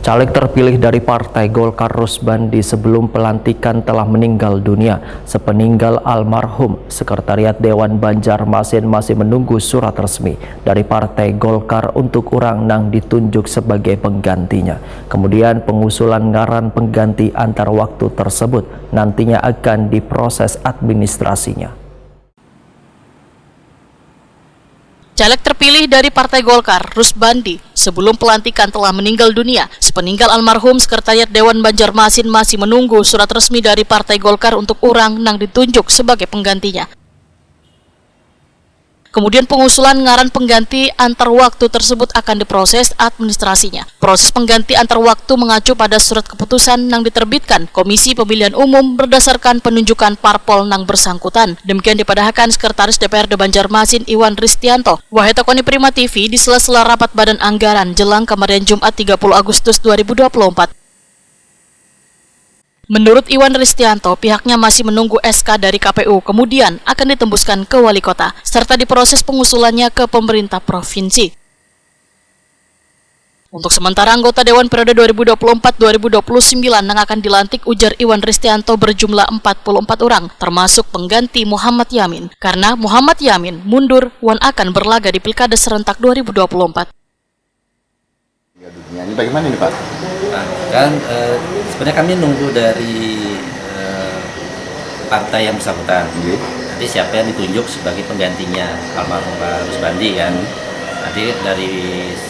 Caleg terpilih dari Partai Golkar Rusbandi sebelum pelantikan telah meninggal dunia. Sepeninggal almarhum, Sekretariat Dewan Banjarmasin masih menunggu surat resmi dari Partai Golkar untuk urang nang ditunjuk sebagai penggantinya. Kemudian pengusulan ngaran pengganti antar waktu tersebut nantinya akan diproses administrasinya. Caleg terpilih dari Partai Golkar, Rusbandi, sebelum pelantikan telah meninggal dunia. Sepeninggal almarhum, Sekretariat Dewan Banjarmasin masih menunggu surat resmi dari Partai Golkar untuk urang nang ditunjuk sebagai penggantinya. Kemudian pengusulan ngaran pengganti antar waktu tersebut akan diproses administrasinya. Proses pengganti antar waktu mengacu pada surat keputusan nang diterbitkan Komisi Pemilihan Umum berdasarkan penunjukan parpol nang bersangkutan. Demikian dipadahkan Sekretaris DPRD Banjarmasin Iwan Ristianto. Waheta Koni Prima TV di sela-sela rapat Badan Anggaran jelang kemarin Jumat 30 Agustus 2024. Menurut Iwan Ristianto, pihaknya masih menunggu SK dari KPU, kemudian akan ditembuskan ke Wali Kota, serta diproses pengusulannya ke pemerintah provinsi. Untuk sementara anggota Dewan periode 2024-2029 yang akan dilantik, ujar Iwan Ristianto, berjumlah 44 orang, termasuk pengganti Muhammad Yamin. Karena Muhammad Yamin mundur, Wan akan berlaga di Pilkada serentak 2024. Ini bagaimana ini Pak? Sebenarnya kami nunggu dari partai yang bersangkutan. Nanti siapa yang ditunjuk sebagai penggantinya almarhum Pak Rusbandi kan. Nanti dari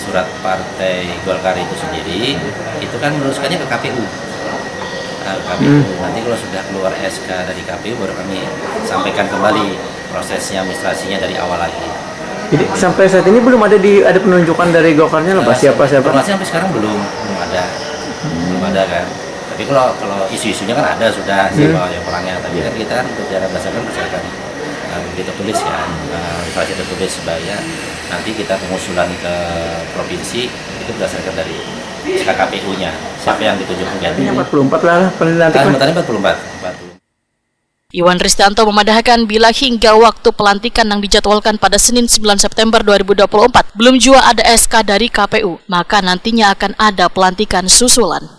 surat partai Golkar itu sendiri, itu kan meneruskannya ke KPU. Nanti kalau sudah keluar SK dari KPU baru kami sampaikan kembali prosesnya, administrasinya dari awal lagi. Jadi sampai saat ini belum ada penunjukan dari Golkarnya lah Pak, siapa? Informasinya sampai sekarang belum ada kan. Tapi kalau isu-isunya kan ada sudah siapa yang orangnya. Tapi kan kita kan berbicara berdasarkan begitu tulis kan, inflasi tertulis sebaya nanti kita pengusulan ke provinsi itu berdasarkan dari KPU-nya siapa yang ditunjuk pengganti. 44 lah pelantikan. 44. Iwan Ristianto memadahkan bila hingga waktu pelantikan yang dijadwalkan pada Senin 9 September 2024 belum juga ada SK dari KPU, maka nantinya akan ada pelantikan susulan.